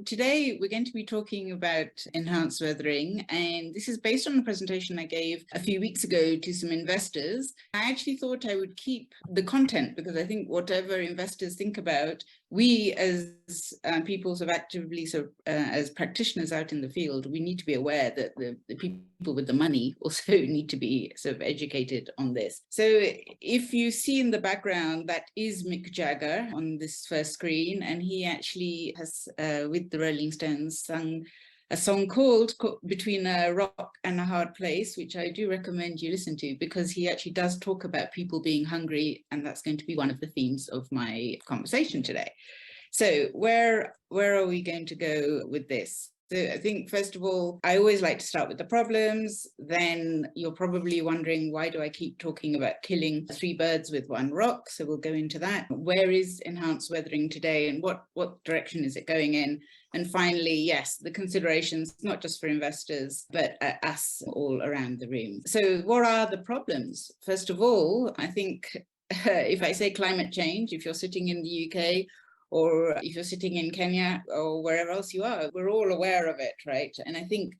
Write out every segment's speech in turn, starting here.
today we're going to be talking about enhanced weathering, and this is based on a presentation I gave a few weeks ago to some investors. I actually thought I would keep the content because I think whatever investors think about, we as people sort of actively, as practitioners out in the field, we need to be aware that the people with the money also need to be sort of educated on this. So if you see in the background, that is Mick Jagger on this first screen, and he actually has, with the Rolling Stones, sung a song called Between a Rock and a Hard Place, which I do recommend you listen to, because he actually does talk about people being hungry, and that's going to be one of the themes of my conversation today. So where are we going to go with this? So I think, first of all, I always like to start with the problems. Then you're probably wondering, why do I keep talking about killing 3 birds with 1 rock? So we'll go into that. Where is enhanced weathering today, and what direction is it going in? And finally, yes, the considerations, not just for investors, but us all around the room. So what are the problems? First of all, I think if I say climate change, if you're sitting in the UK, or if you're sitting in Kenya or wherever else you are, we're all aware of it, right? And I think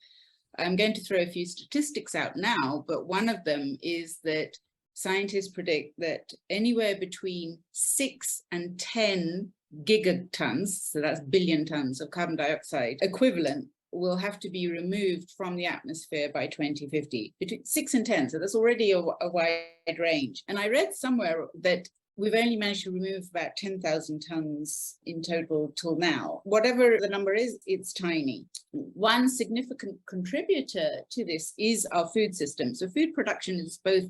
I'm going to throw a few statistics out now, but one of them is that scientists predict that anywhere between 6 and 10 gigatons, so that's billion tons of carbon dioxide equivalent, will have to be removed from the atmosphere by 2050, between 6 and 10. So that's already a wide range. And I read somewhere that we've only managed to remove about 10,000 tons in total till now. Whatever the number is, it's tiny. One significant contributor to this is our food system. So food production is both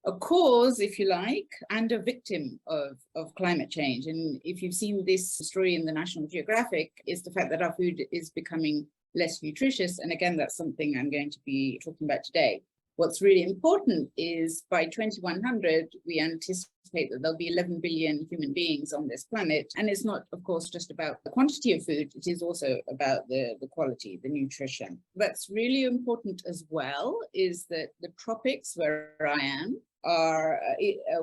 a cause, if you like, and a victim of climate change. And if you've seen this story in the National Geographic, it's the fact that our food is becoming less nutritious. And again, that's something I'm going to be talking about today. What's really important is by 2100, we anticipate that there'll be 11 billion human beings on this planet. And it's not, of course, just about the quantity of food, it is also about the quality, the nutrition. What's really important as well is that the tropics, where I am, are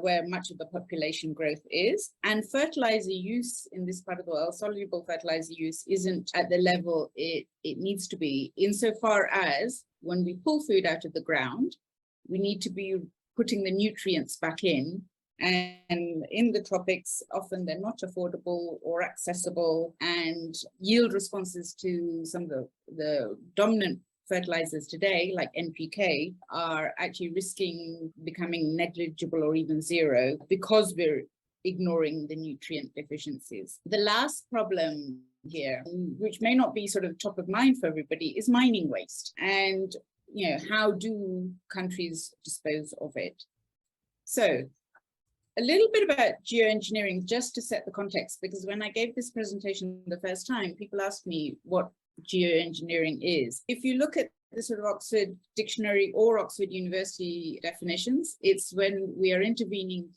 where much of the population growth is. And fertilizer use in this part of the world, soluble fertilizer use, isn't at the level it needs to be, insofar as when we pull food out of the ground, we need to be putting the nutrients back in. And in the tropics, often they're not affordable or accessible, and yield responses to some of the dominant fertilizers today, like NPK, are actually risking becoming negligible or even zero because we're ignoring the nutrient deficiencies. The last problem here, which may not be sort of top of mind for everybody, is mining waste. And, how do countries dispose of it? So a little bit about geoengineering, just to set the context, because when I gave this presentation the first time, people asked me what geoengineering is. If you look at the sort of Oxford Dictionary or Oxford University definitions, it's when we are intervening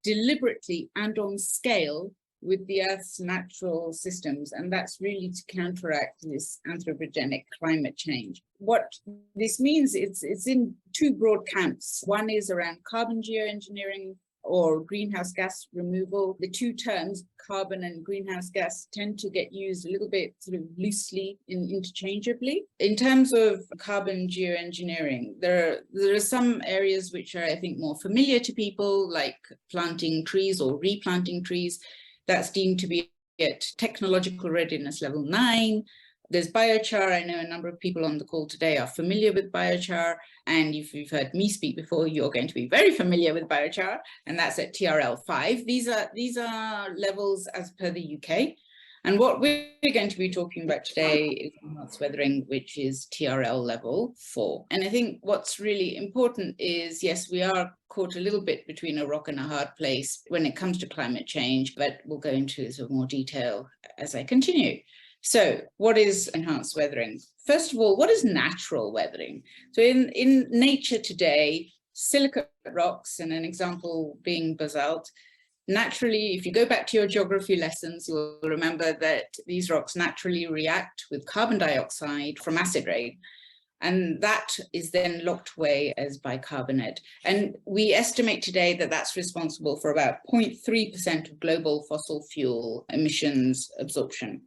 deliberately and on scale with the Earth's natural systems, and that's really to counteract this anthropogenic climate change. What this means, it's in 2 broad camps. One is around carbon geoengineering or greenhouse gas removal. The 2 terms, carbon and greenhouse gas, tend to get used a little bit sort of loosely interchangeably. In terms of carbon geoengineering, there are some areas which are, I think, more familiar to people, like planting trees or replanting trees. That's deemed to be at technological readiness level 9. There's biochar. I know a number of people on the call today are familiar with biochar. And if you've heard me speak before, you're going to be very familiar with biochar, and that's at TRL 5. These are levels as per the UK. And what we're going to be talking about today is enhanced weathering, which is TRL level 4. And I think what's really important is, yes, we are caught a little bit between a rock and a hard place when it comes to climate change, but we'll go into sort of more detail as I continue. So what is enhanced weathering? First of all, what is natural weathering? So in nature today, silicate rocks, and an example being basalt, naturally, if you go back to your geography lessons, you'll remember that these rocks naturally react with carbon dioxide from acid rain. And that is then locked away as bicarbonate. And we estimate today that that's responsible for about 0.3% of global fossil fuel emissions absorption.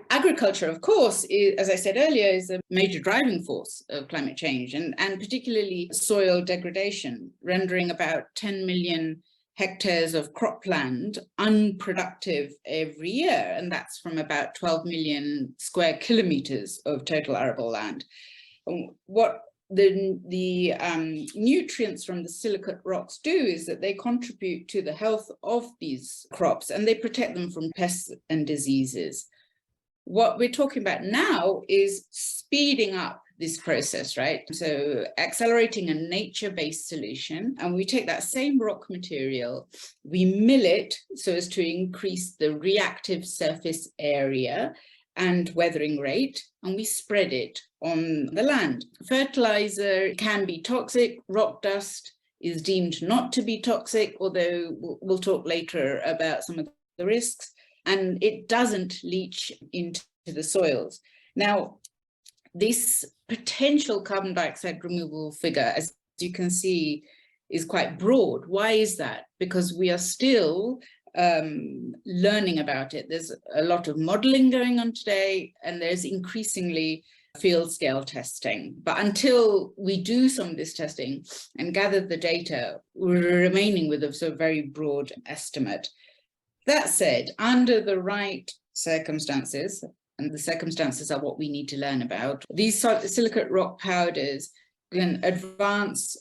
Agriculture, of course, is, as I said earlier, is a major driving force of climate change, and particularly soil degradation, rendering about 10 million hectares of cropland unproductive every year. And that's from about 12 million square kilometers of total arable land. What the nutrients from the silicate rocks do is that they contribute to the health of these crops and they protect them from pests and diseases. What we're talking about now is speeding up this process, right? So accelerating a nature-based solution, and we take that same rock material, we mill it so as to increase the reactive surface area and weathering rate, and we spread it on the land. Fertilizer can be toxic. Rock dust is deemed not to be toxic, although we'll talk later about some of the risks, and it doesn't leach into the soils. Now, this potential carbon dioxide removal figure, as you can see, is quite broad. Why is that? Because we are still learning about it. There's a lot of modeling going on today, and there's increasingly field scale testing. But until we do some of this testing and gather the data, we're remaining with a sort of very broad estimate. That said, under the right circumstances, and the circumstances are what we need to learn about, these silicate rock powders can advance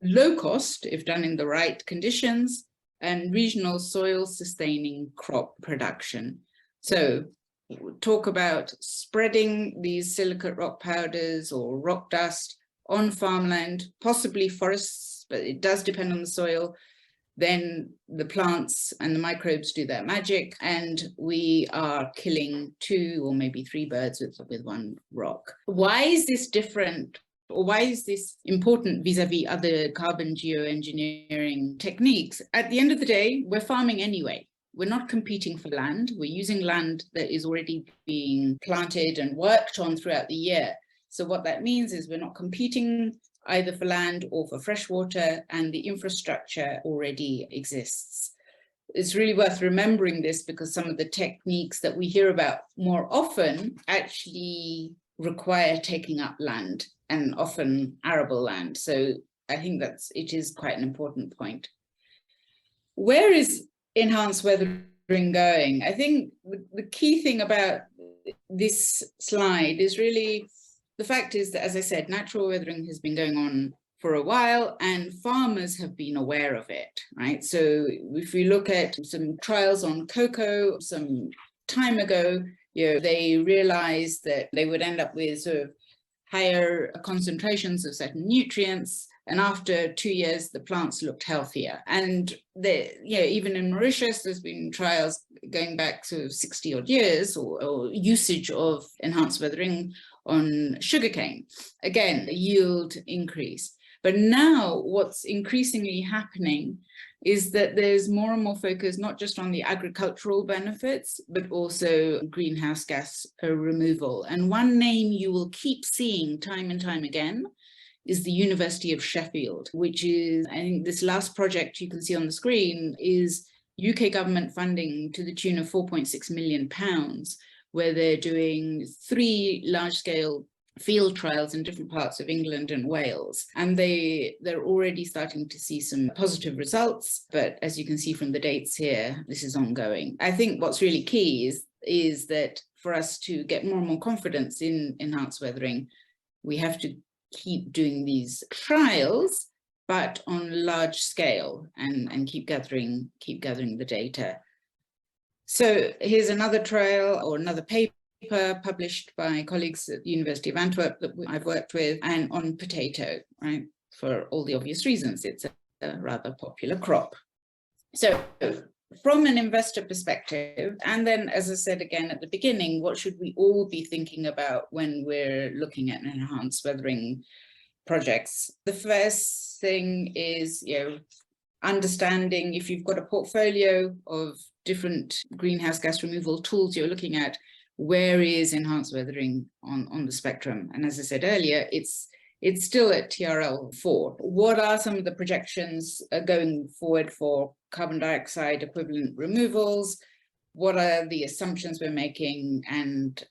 low cost, if done in the right conditions, and regional soil sustaining crop production. So we'll talk about spreading these silicate rock powders or rock dust on farmland, possibly forests, but it does depend on the soil. Then the plants and the microbes do their magic, and we are killing 2 or maybe 3 birds with one rock. Why is this different, or why is this important vis-a-vis other carbon geoengineering techniques? At the end of the day, we're farming anyway. We're not competing for land. We're using land that is already being planted and worked on throughout the year. So what that means is we're not competing either for land or for fresh water, and the infrastructure already exists. It's really worth remembering this because some of the techniques that we hear about more often actually require taking up land, and often arable land. So I think it is quite an important point. Where is enhanced weathering going? I think the key thing about this slide is really the fact is that, as I said, natural weathering has been going on for a while and farmers have been aware of it, right? So if we look at some trials on cocoa some time ago, they realized that they would end up with sort of higher concentrations of certain nutrients, and after 2 years the plants looked healthier. And even in Mauritius there's been trials going back to 60 odd years or usage of enhanced weathering on sugarcane. Again, a yield increase. But now what's increasingly happening is that there's more and more focus not just on the agricultural benefits, but also greenhouse gas removal. And one name you will keep seeing time and time again is the University of Sheffield, which is, I think this last project you can see on the screen is UK government funding to the tune of £4.6 million, where they're doing 3 large-scale field trials in different parts of England and Wales. And they're already starting to see some positive results. But as you can see from the dates here, this is ongoing. I think what's really key is that for us to get more and more confidence in enhanced weathering, we have to keep doing these trials, but on large scale, and keep gathering the data. So here's another trial or another paper published by colleagues at the University of Antwerp that I've worked with, and on potato, right? For all the obvious reasons, it's a rather popular crop. So from an investor perspective, and then, as I said again at the beginning, what should we all be thinking about when we're looking at enhanced weathering projects? The first thing is, understanding if you've got a portfolio of different greenhouse gas removal tools you're looking at, where is enhanced weathering on the spectrum? And as I said earlier, it's still at TRL 4. What are some of the projections going forward for carbon dioxide equivalent removals? what are the assumptions we're making, and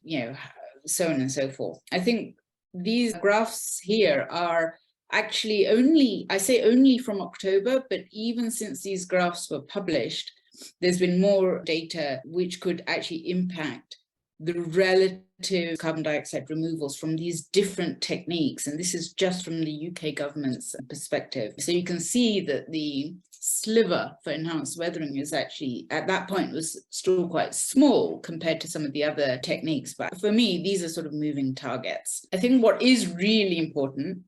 so on and so forth. I think these graphs here are actually only from October, but even since these graphs were published, there's been more data which could actually impact the relative carbon dioxide removals from these different techniques. And this is just from the UK government's perspective. So you can see that the sliver for enhanced weathering is actually, at that point, was still quite small compared to some of the other techniques. But for me, these are sort of moving targets. I think what is really important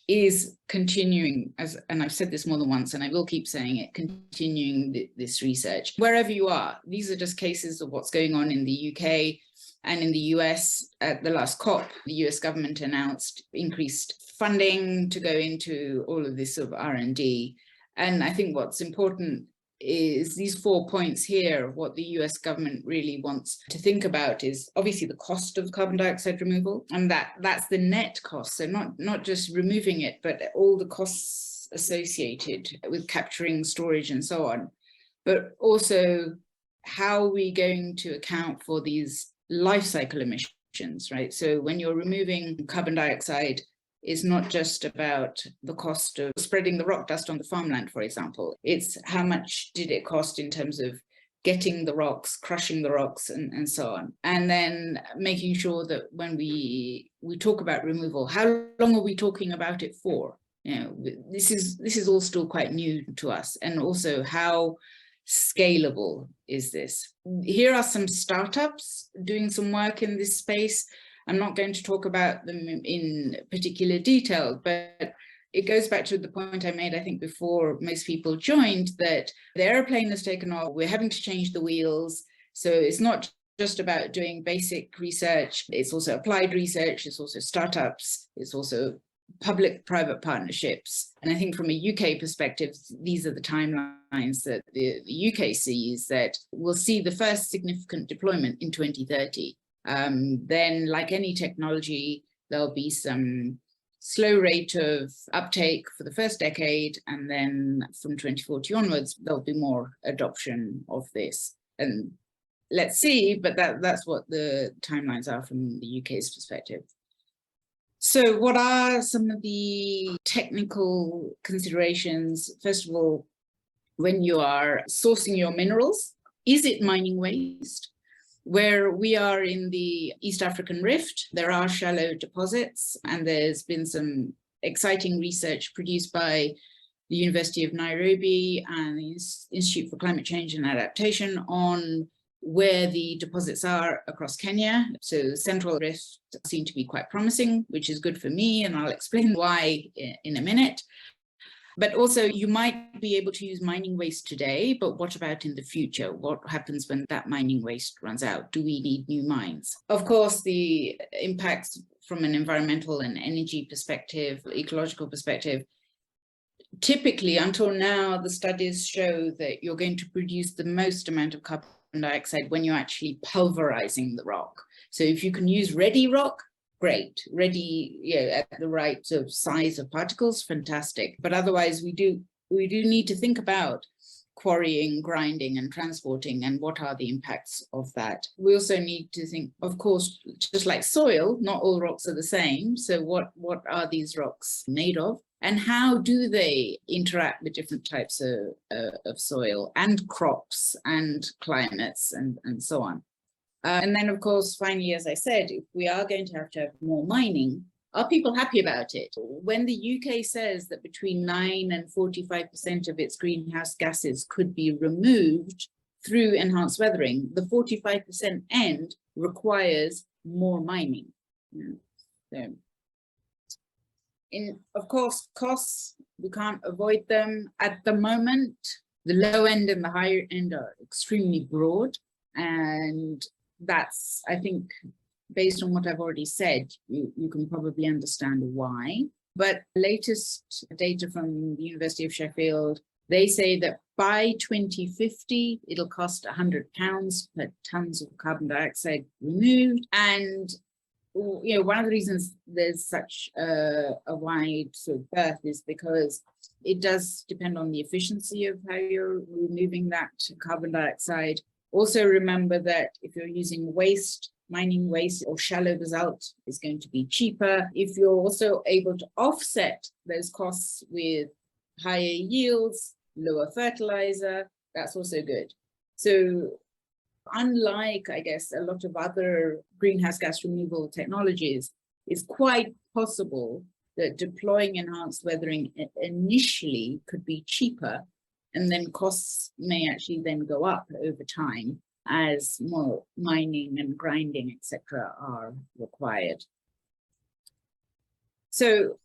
is continuing, and I've said this more than once, and I will keep saying it, continuing this research. Wherever you are, these are just cases of what's going on in the UK and in the US. At the last COP, the US government announced increased funding to go into all of this sort of R&D. And I think what's important is these 4 points here. What the US government really wants to think about is obviously the cost of carbon dioxide removal, and that's the net cost. So not just removing it, but all the costs associated with capturing, storage, and so on. But also, how are we going to account for these life cycle emissions, right? So when you're removing carbon dioxide, it's not just about the cost of spreading the rock dust on the farmland, for example. It's how much did it cost in terms of getting the rocks, crushing the rocks, and so on. And then making sure that when we talk about removal, how long are we talking about it for? This is all still quite new to us. And also, how scalable is this? Here are some startups doing some work in this space. I'm not going to talk about them in particular detail, but it goes back to the point I made, I think, before most people joined, that the airplane has taken off, we're having to change the wheels. So it's not just about doing basic research, it's also applied research, it's also startups, it's also public-private partnerships. And I think from a UK perspective, these are the timelines that the UK sees, that we'll see the first significant deployment in 2030. Then, like any technology, there'll be some slow rate of uptake for the first decade, and then from 2040 onwards, there'll be more adoption of this. And let's see, but that's what the timelines are from the UK's perspective. So what are some of the technical considerations? First of all, when you are sourcing your minerals, is it mining waste? Where we are in the East African Rift, there are shallow deposits, and there's been some exciting research produced by the University of Nairobi and the Institute for Climate Change and Adaptation on where the deposits are across Kenya. So Central Rift seem to be quite promising, which is good for me, and I'll explain why in a minute. But also, you might be able to use mining waste today, but what about in the future? What happens when that mining waste runs out? Do we need new mines? Of course, the impacts from an environmental and energy perspective, ecological perspective, typically until now, the studies show that you're going to produce the most amount of carbon dioxide when you're actually pulverizing the rock. So if you can use ready rock, great, ready, at the right sort of size of particles, fantastic. But otherwise, we do need to think about quarrying, grinding, and transporting, and what are the impacts of that. We also need to think, of course, just like soil, not all rocks are the same. So what are these rocks made of? And how do they interact with different types of soil and crops and climates and so on? And then, of course, finally, as I said, if we are going to have more mining, are people happy about it? When the UK says that between 9 and 45% of its greenhouse gases could be removed through enhanced weathering, the 45% end requires more mining. So, of course, costs, we can't avoid them. At the moment, the low end and the higher end are extremely broad, and that's, I think, based on what I've already said, you can probably understand why. But latest data from the University of Sheffield, they say that by 2050, it'll cost £100 per tons of carbon dioxide removed. And one of the reasons there's such a wide sort of berth is because it does depend on the efficiency of how you're removing that carbon dioxide. Also remember that if you're using waste, mining waste or shallow basalt is going to be cheaper. If you're also able to offset those costs with higher yields, lower fertilizer, that's also good. So unlike, I guess, a lot of other greenhouse gas removal technologies, it's quite possible that deploying enhanced weathering initially could be cheaper, and then costs may actually then go up over time as more mining and grinding, etc., are required. So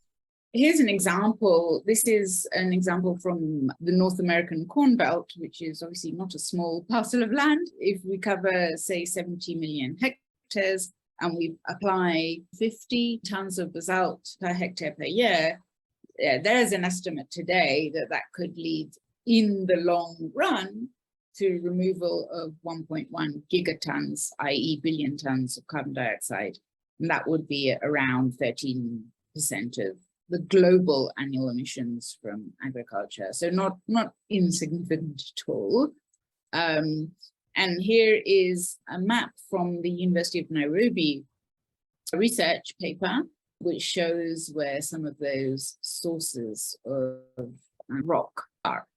here's an example. This is an example from the North American Corn Belt, which is obviously not a small parcel of land. If we cover, say, 70 million hectares, and we apply 50 tons of basalt per hectare per year, there's an estimate today that that could lead in the long run to removal of 1.1 gigatons, i.e. billion tons of carbon dioxide. And that would be around 13% of the global annual emissions from agriculture. So not insignificant at all. And here is a map from the University of Nairobi research paper, which shows where some of those sources of rock are.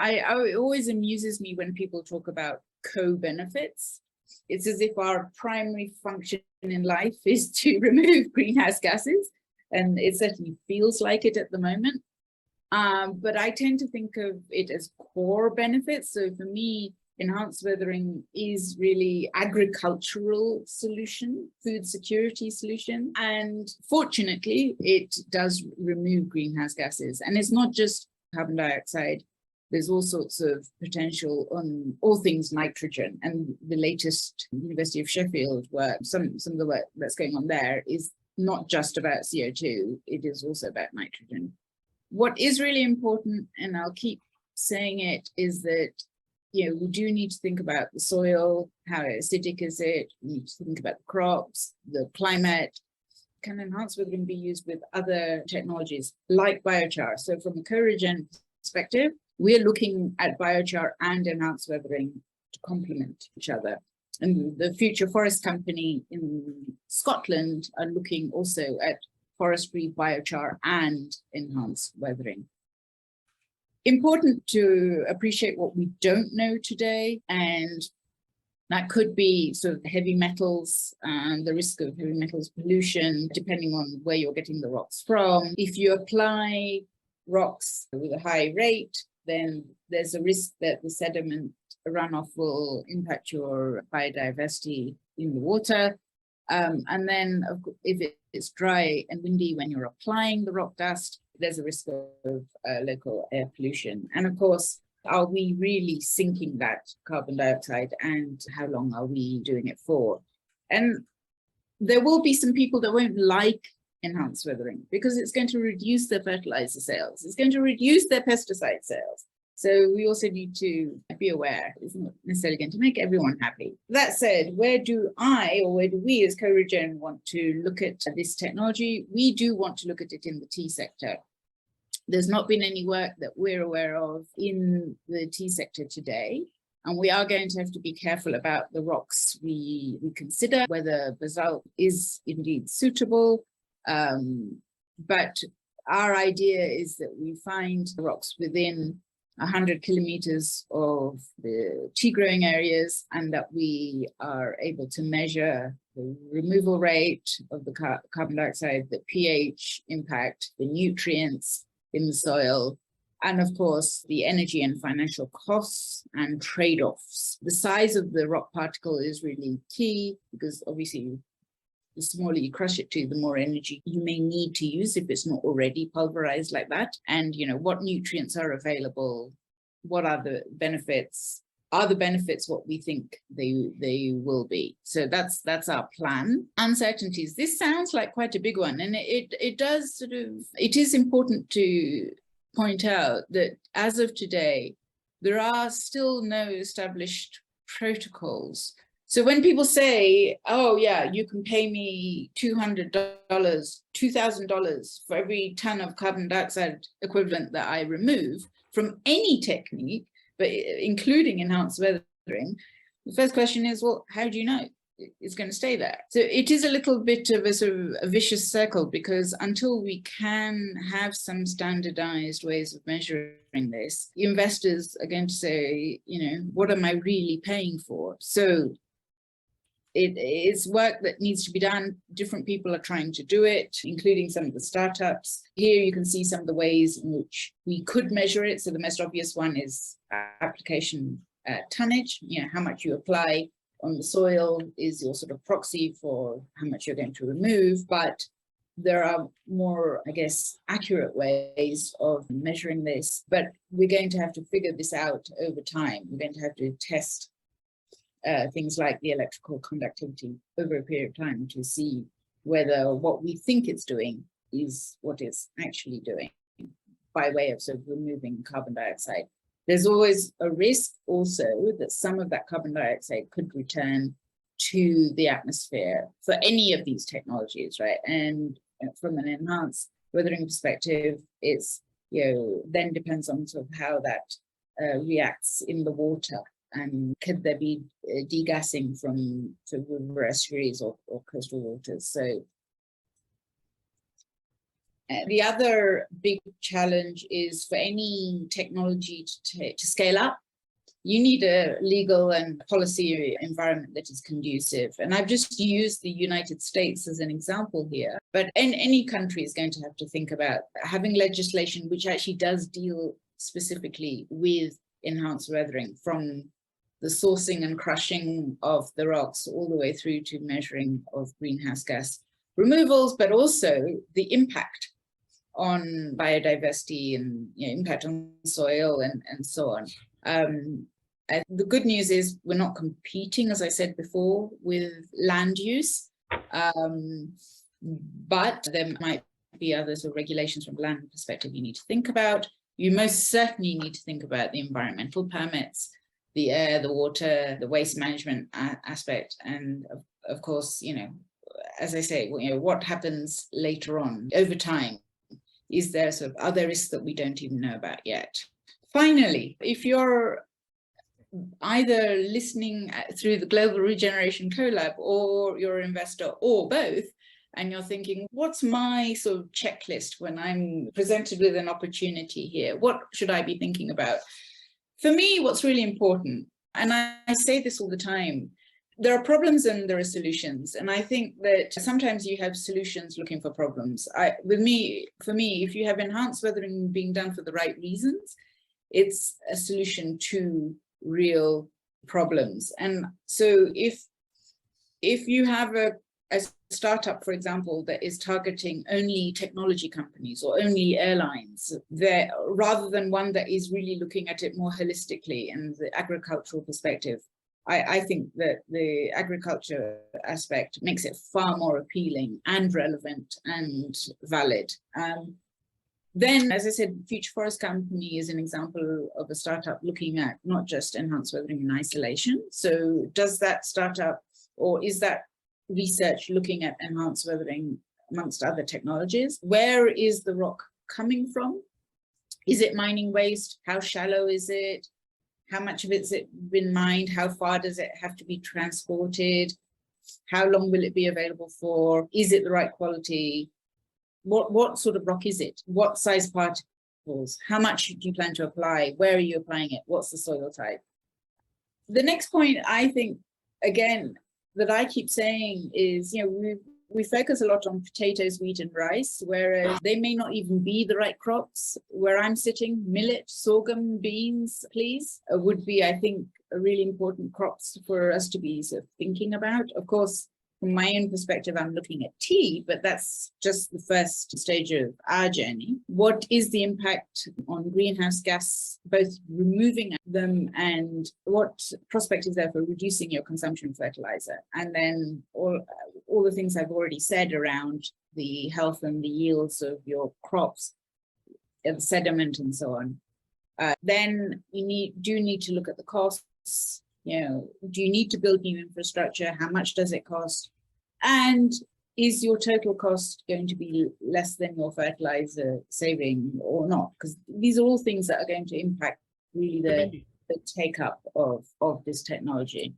It always amuses me when people talk about co-benefits. It's as if our primary function in life is to remove greenhouse gases, and it certainly feels like it at the moment. But I tend to think of it as core benefits. So for me, enhanced weathering is really agricultural solution, food security solution. And fortunately, it does remove greenhouse gases. And it's not just carbon dioxide. There's all sorts of potential on all things nitrogen. And the latest University of Sheffield work, some of the work that's going on there is not just about CO2, it is also about nitrogen. What is really important, and I'll keep saying it, is that we do need to think about the soil, how acidic is it, we need to think about the crops, the climate. Can enhanced weathering be used with other technologies like biochar? So from a co-regen perspective, we're looking at biochar and enhanced weathering to complement each other. And the Future Forest Company in Scotland are looking also at forestry, biochar, and enhanced weathering. Important to appreciate what we don't know today, and that could be sort of heavy metals and the risk of heavy metals pollution, depending on where you're getting the rocks from. If you apply rocks with a high rate, then there's a risk that the sediment runoff will impact your biodiversity in the water. And then if it's dry and windy when you're applying the rock dust, there's a risk of local air pollution. And of course, are we really sinking that carbon dioxide, and how long are we doing it for? And there will be some people that won't like enhanced weathering because it's going to reduce their fertilizer sales. It's going to reduce their pesticide sales. So we also need to be aware it's not necessarily going to make everyone happy. That said, where do we as Co-Regen want to look at this technology? We do want to look at it in the tea sector. There's not been any work that we're aware of in the tea sector today. And we are going to have to be careful about the rocks we consider, whether basalt is indeed suitable. But our idea is that we find the rocks within 100 kilometers of the tea growing areas, and that we are able to measure the removal rate of the carbon dioxide, the pH impact, the nutrients in the soil, and of course, the energy and financial costs and trade-offs. The size of the rock particle is really key because obviously the smaller you crush it to, the more energy you may need to use if it's not already pulverized like that. And, what nutrients are available? What are the benefits? Are the benefits what we think they will be? So that's our plan. Uncertainties. This sounds like quite a big one. And it does it is important to point out that as of today, there are still no established protocols. So when people say, oh yeah, you can pay me $200, $2,000 for every ton of carbon dioxide equivalent that I remove from any technique, but including enhanced weathering, the first question is, well, how do you know it's going to stay there? So it is a little bit of a sort of a vicious circle, because until we can have some standardized ways of measuring this, investors are going to say, what am I really paying for? So it's work that needs to be done. Different people are trying to do it, including some of the startups. Here you can see some of the ways in which we could measure it. So the most obvious one is application tonnage. How much you apply on the soil is your sort of proxy for how much you're going to remove. But there are more, I guess, accurate ways of measuring this. But we're going to have to figure this out over time. We're going to have to test things like the electrical conductivity over a period of time to see whether what we think it's doing is what it's actually doing, by way of sort of removing carbon dioxide. There's always a risk also that some of that carbon dioxide could return to the atmosphere for any of these technologies, right? And from an enhanced weathering perspective, it's, then depends on sort of how that reacts in the water. And could there be degassing from sort of river estuaries or coastal waters? So the other big challenge is for any technology to scale up, you need a legal and policy environment that is conducive. And I've just used the United States as an example here, but any country is going to have to think about having legislation which actually does deal specifically with enhanced weathering, from the sourcing and crushing of the rocks all the way through to measuring of greenhouse gas removals, but also the impact on biodiversity and impact on soil and so on. The good news is we're not competing, as I said before, with land use, but there might be other sort of regulations from a land perspective you need to think about. You most certainly need to think about the environmental permits, the air, the water, the waste management aspect, and of course, as I say, what happens later on over time. Is there sort of other risks that we don't even know about yet? Finally, if you're either listening through the Global Regeneration Co-Lab, or you're an investor, or both, and you're thinking, what's my sort of checklist when I'm presented with an opportunity here? What should I be thinking about? For me, what's really important, and I say this all the time, there are problems and there are solutions. And I think that sometimes you have solutions looking for problems. For me, if you have enhanced weathering being done for the right reasons, it's a solution to real problems. And so if you have a startup, for example, that is targeting only technology companies or only airlines, rather than one that is really looking at it more holistically and the agricultural perspective, I think that the agriculture aspect makes it far more appealing and relevant and valid. Then, as I said, Future Forest Company is an example of a startup looking at not just enhanced weathering in isolation. So does that startup, or is that research looking at enhanced weathering amongst other technologies? Where is the rock coming from? Is it mining waste? How shallow is it? How much of it's been mined? How far does it have to be transported? How long will it be available for? Is it the right quality? What sort of rock is it? What size particles? How much do you plan to apply? Where are you applying it? What's the soil type? The next point, I think, again, that I keep saying is, we focus a lot on potatoes, wheat, and rice, whereas they may not even be the right crops. Where I'm sitting, millet, sorghum, beans, please, would be, I think, a really important crops for us to be sort of thinking about. Of course, from my own perspective, I'm looking at tea, but that's just the first stage of our journey. What is the impact on greenhouse gas, both removing them, and what prospect is there for reducing your consumption of fertilizer? And then all the things I've already said around the health and the yields of your crops, the sediment and so on. Then you do need to look at the costs. Do you need to build new infrastructure? How much does it cost? And is your total cost going to be less than your fertilizer saving or not? Because these are all things that are going to impact really the take up of this technology.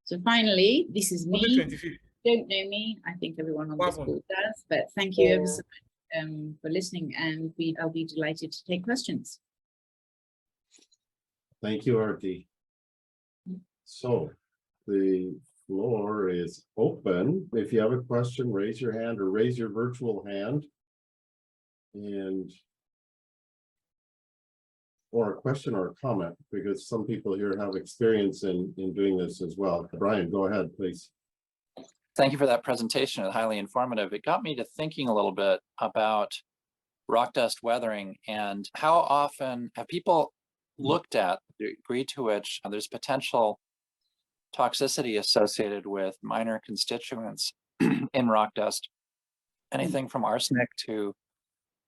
So finally, this is On the me. 25th. Don't know me. I think everyone on this Wow. call does, but thank you ever so much for listening, and I'll be delighted to take questions. Thank you, Aarti. So the floor is open. If you have a question, raise your hand or raise your virtual hand. Or a question or a comment, because some people here have experience in doing this as well. Brian, go ahead, please. Thank you for that presentation. It's highly informative. It got me to thinking a little bit about rock dust weathering and how often have people looked at the degree to which there's potential toxicity associated with minor constituents in rock dust, anything from arsenic to,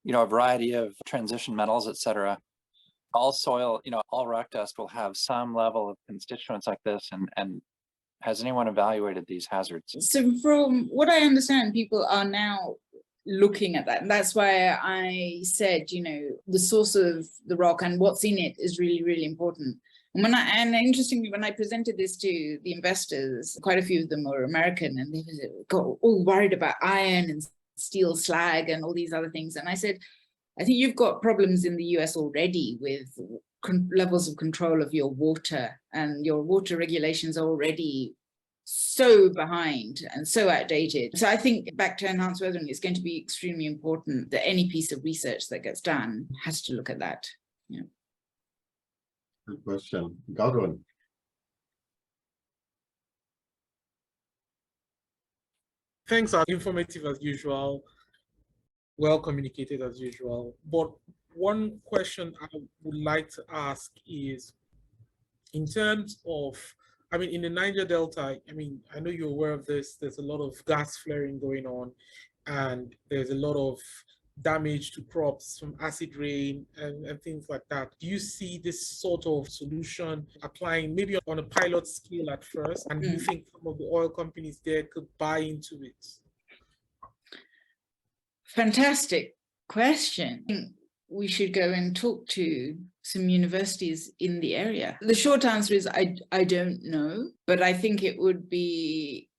a variety of transition metals, et cetera. All soil, all rock dust will have some level of constituents like this. And has anyone evaluated these hazards? So from what I understand, people are now looking at that. And that's why I said, the source of the rock and what's in it is really, really important. And interestingly, when I presented this to the investors, quite a few of them were American, and they got all worried about iron and steel slag and all these other things. And I said, I think you've got problems in the US already with levels of control of your water, and your water regulations are already so behind and so outdated. So I think back to enhanced weathering, it's going to be extremely important that any piece of research that gets done has to look at that. Yeah. Good question. Godwin. Thanks, are informative as usual, well communicated as usual. But one question I would like to ask is, in terms of, in the Niger Delta, I know you're aware of this, there's a lot of gas flaring going on, and there's a lot of damage to crops from acid rain and things like that. Do you see this sort of solution applying maybe on a pilot scale at first? And do you think some of the oil companies there could buy into it? Fantastic question. We should go and talk to some universities in the area. The short answer is I don't know, but I think it would be,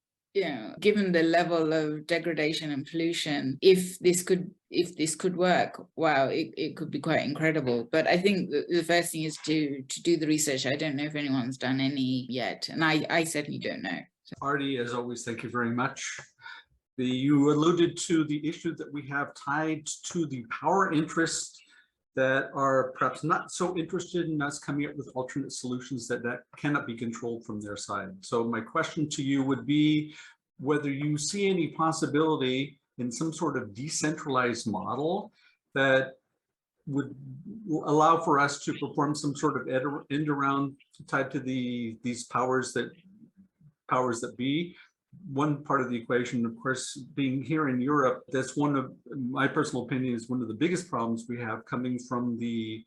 given the level of degradation and pollution, if this could work, wow, it could be quite incredible. But I think the first thing is to do the research. I don't know if anyone's done any yet, and I certainly don't know. Aarti, as always, thank you very much. You alluded to the issue that we have tied to the power interests that are perhaps not so interested in us coming up with alternate solutions that cannot be controlled from their side. So my question to you would be whether you see any possibility in some sort of decentralized model that would allow for us to perform some sort of end around tied to these powers that be. One part of the equation, of course, being here in Europe, that's one of my personal opinion is one of the biggest problems we have coming from the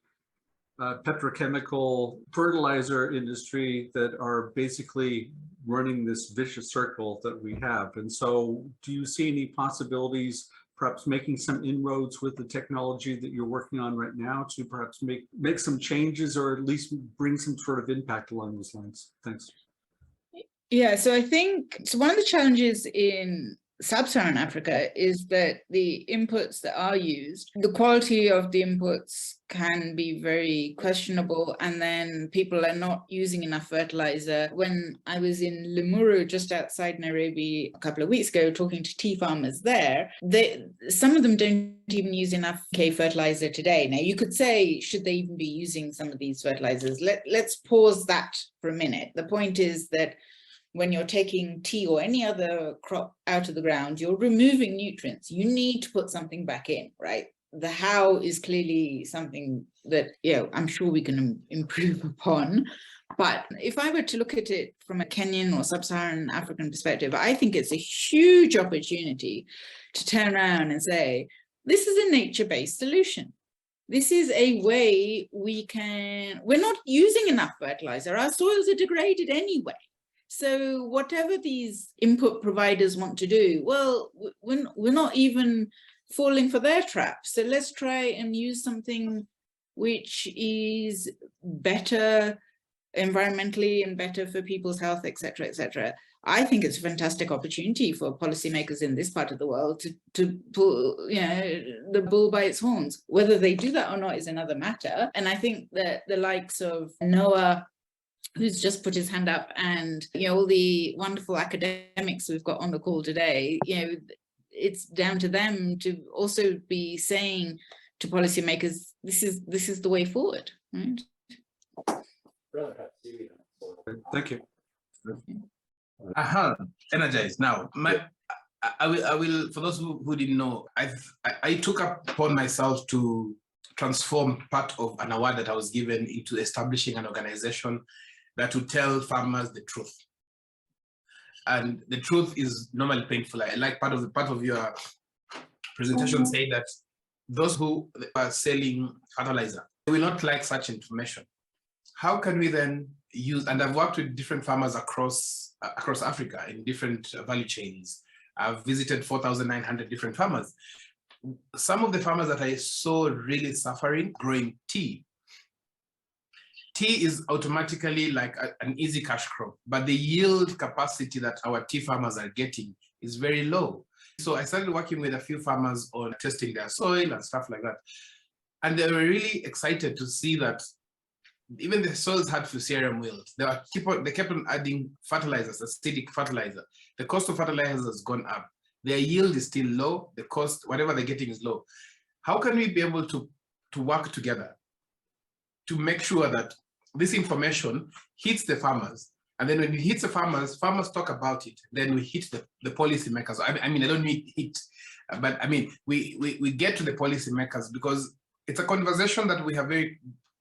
petrochemical fertilizer industry that are basically running this vicious circle that we have. And so do you see any possibilities, perhaps making some inroads with the technology that you're working on right now to perhaps make some changes or at least bring some sort of impact along those lines? Thanks. Yeah, so I think one of the challenges in sub-Saharan Africa is that the inputs that are used, the quality of the inputs can be very questionable, and then people are not using enough fertilizer. When I was in Limuru, just outside Nairobi, a couple of weeks ago, talking to tea farmers there, some of them don't even use enough K fertilizer today. Now, you could say, should they even be using some of these fertilizers? Let's pause that for a minute. The point is that when you're taking tea or any other crop out of the ground, you're removing nutrients. You need to put something back in, right? The how is clearly something that, I'm sure we can improve upon. But if I were to look at it from a Kenyan or sub-Saharan African perspective, I think it's a huge opportunity to turn around and say, this is a nature-based solution. This is a way we're not using enough fertilizer. Our soils are degraded anyway. So whatever these input providers want to do, well, we're not even falling for their trap. So let's try and use something which is better environmentally and better for people's health, etc., etc. I think it's a fantastic opportunity for policymakers in this part of the world to pull, the bull by its horns. Whether they do that or not is another matter. And I think that the likes of Noah, who's just put his hand up, and all the wonderful academics we've got on the call today, it's down to them to also be saying to policymakers, this is the way forward, right? Thank you. Energized now. I will. For those who didn't know, I took upon myself to transform part of an award that I was given into establishing an organization that would tell farmers the truth. And the truth is normally painful. I like part of your presentation saying that those who are selling fertilizer, they will not like such information. How can we then use, and I've worked with different farmers across Africa in different value chains. I've visited 4,900 different farmers. Some of the farmers that I saw really suffering growing tea. Tea is automatically like an easy cash crop, but the yield capacity that our tea farmers are getting is very low. So I started working with a few farmers on testing their soil and stuff like that. And they were really excited to see that even the soils had fusarium wilt. They kept on adding fertilizers, acidic fertilizer. The cost of fertilizers has gone up. Their yield is still low. The cost, whatever they're getting, is low. How can we be able to work together to make sure that this information hits the farmers? And then when it hits the farmers, farmers talk about it. Then we hit the policymakers. I mean, I don't mean hit, but I mean, we get to the policymakers because it's a conversation that we have very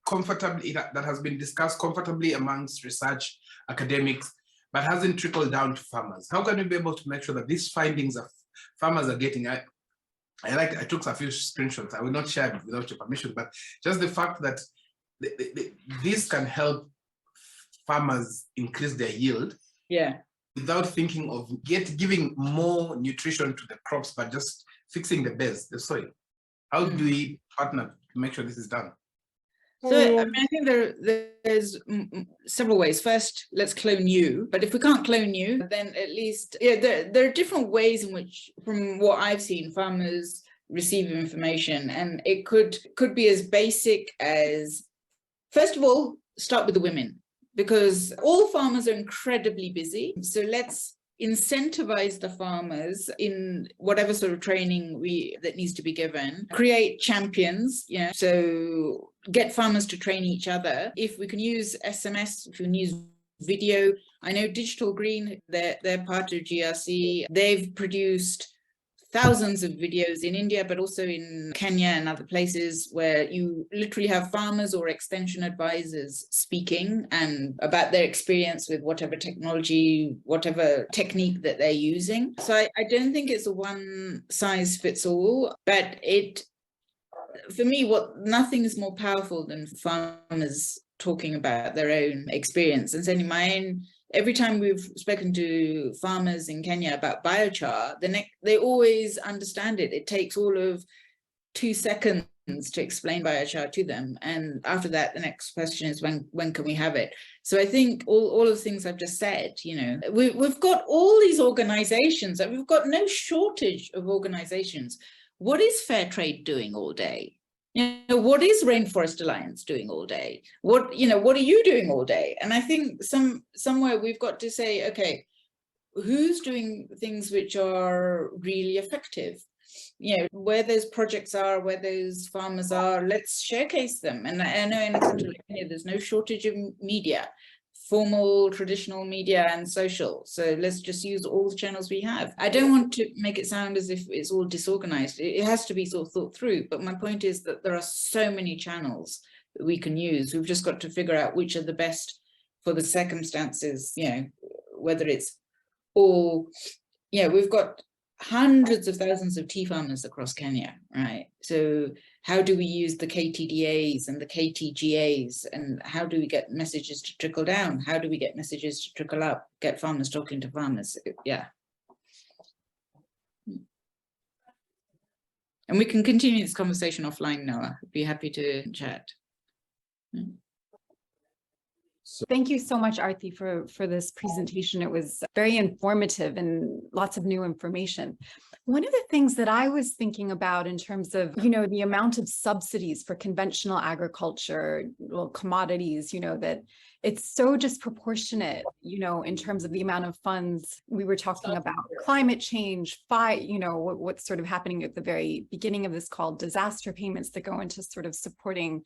comfortably, that has been discussed comfortably amongst research academics, but hasn't trickled down to farmers. How can we be able to make sure that these findings of farmers are getting? I took a few screenshots. I will not share it without your permission, but just the fact that this can help farmers increase their yield, without thinking of giving more nutrition to the crops, but just fixing the base, the soil. How do we partner to make sure this is done? So I mean, I think there's several ways. First, let's clone you. But if we can't clone you, then at least there are different ways in which, from what I've seen, farmers receive information, and it could be as basic as, first of all, start with the women, because all farmers are incredibly busy. So let's incentivize the farmers in whatever sort of training that needs to be given, create champions, so get farmers to train each other. If we can use SMS, if we can use video, I know Digital Green, they're part of GRC. They've produced thousands of videos in India, but also in Kenya and other places, where you literally have farmers or extension advisors speaking and about their experience with whatever technology, whatever technique that they're using. So I don't think it's a one size fits all, but for me, nothing is more powerful than farmers talking about their own experience. And certainly every time we've spoken to farmers in Kenya about biochar, they always understand it. It takes all of 2 seconds to explain biochar to them. And after that, the next question is, when can we have it? So I think all of the things I've just said, we've got all these organizations, and we've got no shortage of organizations. What is Fair Trade doing all day? What is Rainforest Alliance doing all day? What are you doing all day? And I think somewhere we've got to say, okay, who's doing things which are really effective? Where those projects are, where those farmers are, let's showcase them. And I know in a country like Kenya, there's no shortage of media, formal, traditional media and social. So let's just use all the channels we have. I don't want to make it sound as if it's all disorganized. It has to be sort of thought through. But my point is that there are so many channels that we can use. We've just got to figure out which are the best for the circumstances, whether it's all, we've got hundreds of thousands of tea farmers across Kenya, right? So how do we use the KTDAs and the KTGAs, and how do we get messages to trickle down? How do we get messages to trickle up, get farmers talking to farmers? Yeah. And we can continue this conversation offline, Noah. I'd be happy to chat. Thank you so much, Aarti, for this presentation. It was very informative and lots of new information. One of the things that I was thinking about in terms of, the amount of subsidies for conventional agriculture, well, commodities, that it's so disproportionate, in terms of the amount of funds. We were talking about climate change, what's sort of happening at the very beginning of this call, disaster payments that go into sort of supporting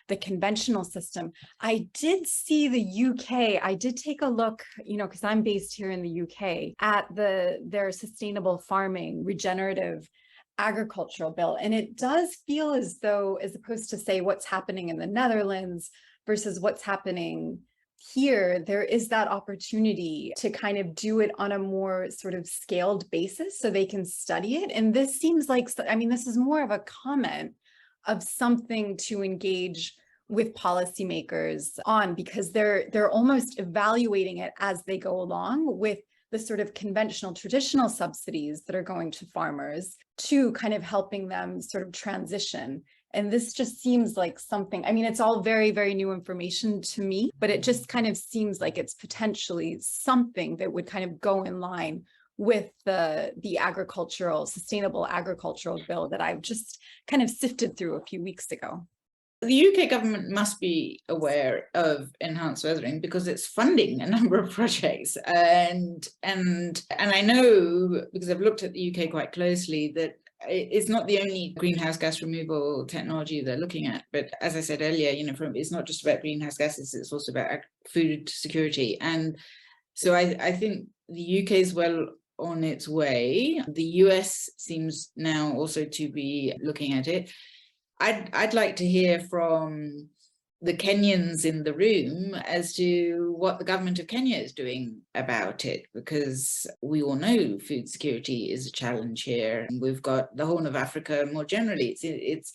the conventional system. I did see the UK, I did take a look, because I'm based here in the UK, at their sustainable farming, regenerative agricultural bill. And it does feel as though, as opposed to say what's happening in the Netherlands versus what's happening here, there is that opportunity to kind of do it on a more sort of scaled basis so they can study it. And this seems like, this is more of a comment of something to engage with policymakers on, because they're almost evaluating it as they go along with the sort of conventional, traditional subsidies that are going to farmers, to kind of helping them sort of transition. And this just seems like something, it's all very, very new information to me, but it just kind of seems like it's potentially something that would kind of go in line with the sustainable agricultural bill that I've just kind of sifted through a few weeks ago. The UK government must be aware of enhanced weathering because it's funding a number of projects, and I know, because I've looked at the UK quite closely, that it's not the only greenhouse gas removal technology they're looking at. But as I said earlier, it's not just about greenhouse gases, it's also about food security. And so I think the UK is well on its way. The US seems now also to be looking at it. I'd like to hear from the Kenyans in the room as to what the government of Kenya is doing about it, because we all know food security is a challenge here. And we've got the Horn of Africa more generally. It's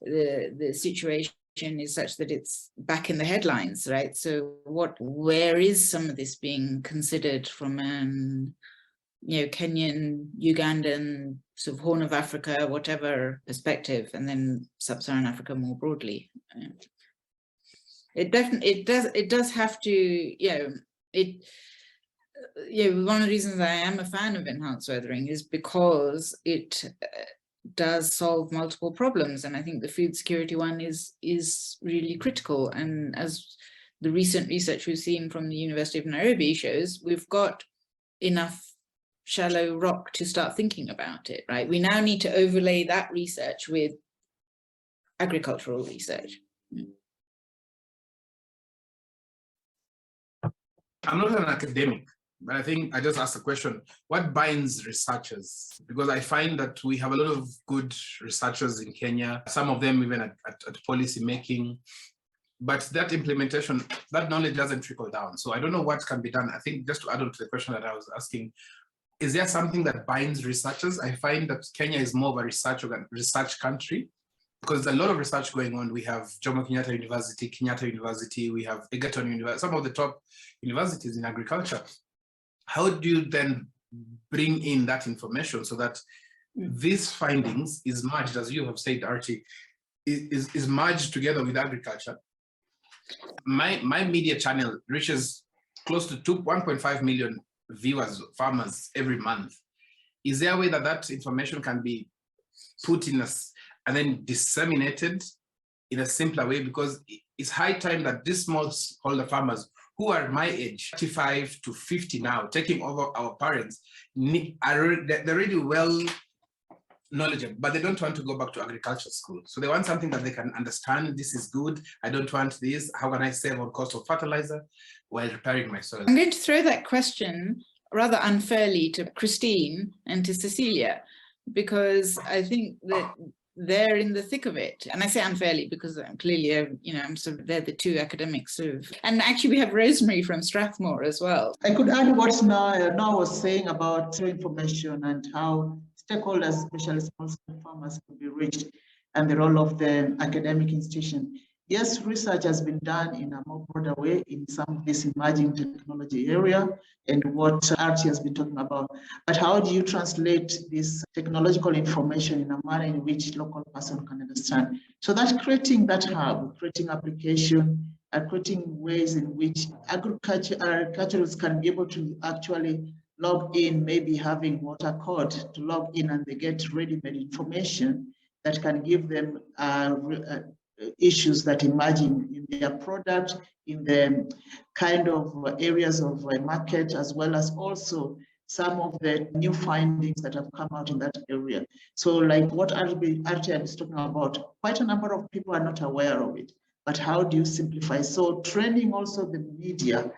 the situation is such that it's back in the headlines, right? So where is some of this being considered from an Kenyan, Ugandan, sort of Horn of Africa, whatever perspective, and then Sub-Saharan Africa more broadly? It does have to, one of the reasons I am a fan of enhanced weathering is because it does solve multiple problems. And I think the food security one is really critical. And as the recent research we've seen from the University of Nairobi shows, we've got enough shallow rock to start thinking about it, right? We now need to overlay that research with agricultural research. I'm not an academic, but I think I just asked a question. What binds researchers? Because I find that we have a lot of good researchers in Kenya, some of them even at policy making, but that implementation, that knowledge doesn't trickle down. So I don't know what can be done. I think just to add on to the question that I was asking, is there something that binds researchers? I find that Kenya is more of a research country, because there's a lot of research going on. We have Jomo Kenyatta University, we have Egerton University, some of the top universities in agriculture. How do you then bring in that information so that these findings is merged, as you have said, Aarti, is merged together with agriculture? My media channel reaches close to 1.5 million viewers, farmers every month. Is there a way that information can be put in and then disseminated in a simpler way? Because it's high time that these smallholder farmers who are my age, 35 to 50 now, taking over our parents, they're already well knowledgeable, but they don't want to go back to agriculture school. So they want something that they can understand. This is good. I don't want this. How can I save on cost of fertilizer while repairing my soil? I'm going to throw that question rather unfairly to Christine and to Cecilia, because I think that they're in the thick of it. And I say unfairly because clearly, I'm sort of, they're the two academics and actually we have Rosemary from Strathmore as well. I could add what Noah was saying about information and how stakeholders, especially small-scale farmers, could be reached, and the role of the academic institution. Yes, research has been done in a more broader way in some of this emerging technology area and what Aarti has been talking about. But how do you translate this technological information in a manner in which local person can understand? So that's creating that hub, creating application, are creating ways in which agriculturists can be able to actually log in, maybe having water code to log in, and they get ready-made information that can give them issues that emerge in their product, in the kind of areas of market, as well as also some of the new findings that have come out in that area. So like what Aarti is talking about, quite a number of people are not aware of it, but how do you simplify? So training also the media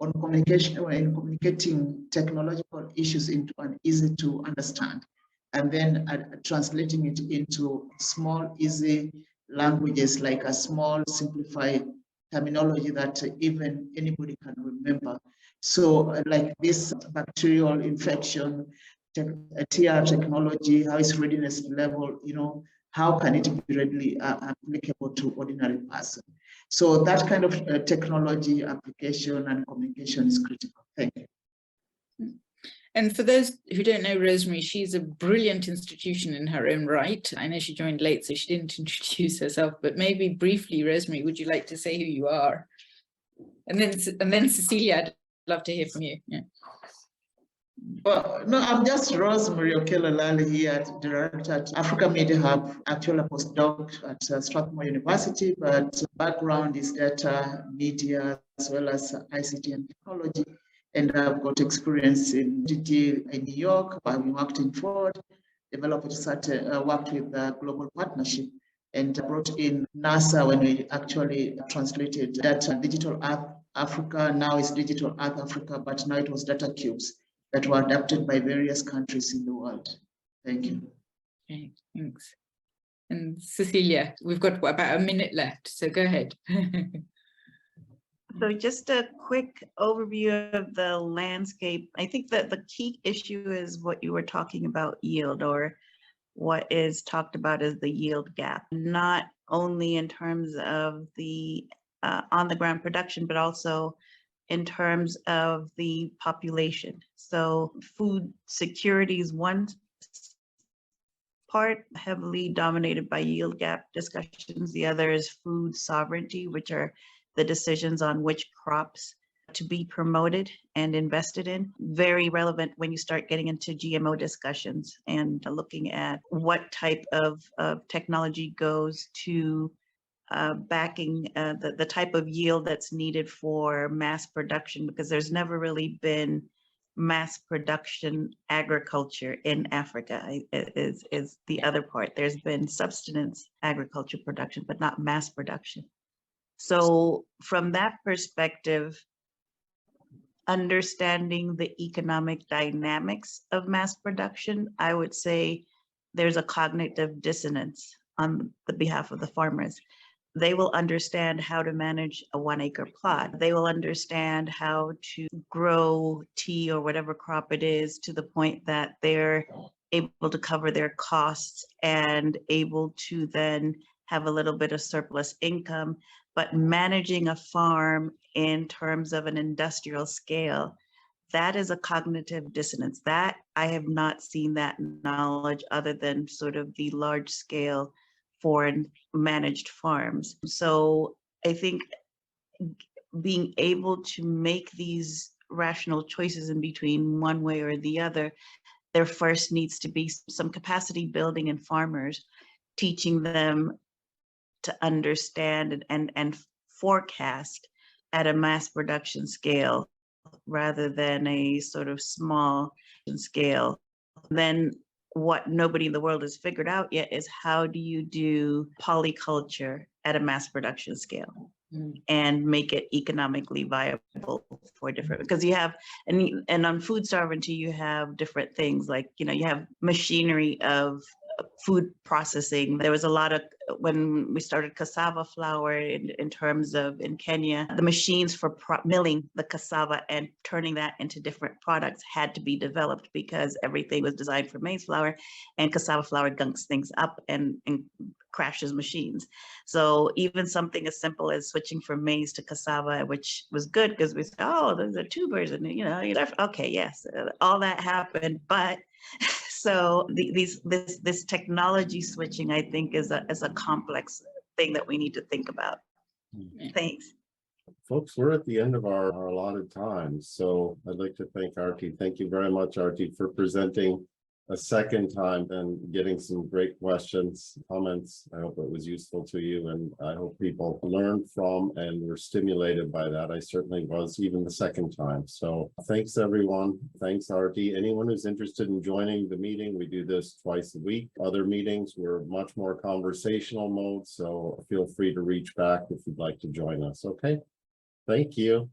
on communication and communicating technological issues into an easy to understand, and then translating it into small, easy languages, like a small, simplified terminology that even anybody can remember. So like this bacterial infection, TR technology, how its readiness level, how can it be readily applicable to ordinary person? So that kind of technology application and communication is critical. Thank you. And for those who don't know Rosemary, she's a brilliant institution in her own right. I know she joined late, so she didn't introduce herself, but maybe briefly, Rosemary, would you like to say who you are? And then Cecilia, I'd love to hear from you. Yeah. Well, no, I'm just Rosemary Okelolale here, Director at Africa Media Hub, actually a postdoc at Strathmore University, but background is data, media, as well as ICT and technology. And I've got experience in GT in New York, where we worked in Ford, worked with the Global Partnership, and brought in NASA when we actually translated data, Digital Earth Africa. Now it's Digital Earth Africa, but now it was data cubes that were adapted by various countries in the world. Thank you. Okay, thanks. And Cecilia, we've got about a minute left, so go ahead. So just a quick overview of the landscape. I think that the key issue is what you were talking about, yield, or what is talked about as the yield gap, not only in terms of the on-the-ground production, but also in terms of the population. So food security is one part, heavily dominated by yield gap discussions. The other is food sovereignty, which are the decisions on which crops to be promoted and invested in. Very relevant when you start getting into GMO discussions and looking at what type of technology goes to backing the type of yield that's needed for mass production, because there's never really been mass production agriculture in Africa is the other part. There's been subsistence agriculture production, but not mass production. So from that perspective, understanding the economic dynamics of mass production, I would say there's a cognitive dissonance on the behalf of the farmers. They will understand how to manage a 1 acre plot. They will understand how to grow tea or whatever crop it is to the point that they're able to cover their costs and able to then have a little bit of surplus income. But managing a farm in terms of an industrial scale, that is a cognitive dissonance. That I have not seen that knowledge other than sort of the large scale foreign managed farms. So I think being able to make these rational choices in between one way or the other, there first needs to be some capacity building in farmers, teaching them to understand and forecast at a mass production scale rather than a sort of small scale. Then what nobody in the world has figured out yet is how do you do polyculture at a mass production scale and make it economically viable for different, because you have, and on food sovereignty, you have different things like, you have machinery of food processing. There was a lot of, when we started cassava flour in terms of in Kenya, the machines for milling the cassava and turning that into different products had to be developed because everything was designed for maize flour, and cassava flour gunks things up and crashes machines. So even something as simple as switching from maize to cassava, which was good because we said, oh, those are tubers, and okay, yes, all that happened, but so this technology switching, I think, is a complex thing that we need to think about. Thanks. Folks, we're at the end of our allotted time. So I'd like to thank Aarti. Thank you very much, Aarti, for presenting a second time and getting some great questions, comments. I hope it was useful to you, and I hope people learned from and were stimulated by that. I certainly was, even the second time. So thanks, everyone. Thanks, Aarti. Anyone who's interested in joining the meeting, we do this twice a week. Other meetings, we're much more conversational mode, so feel free to reach back if you'd like to join us. Okay, thank you.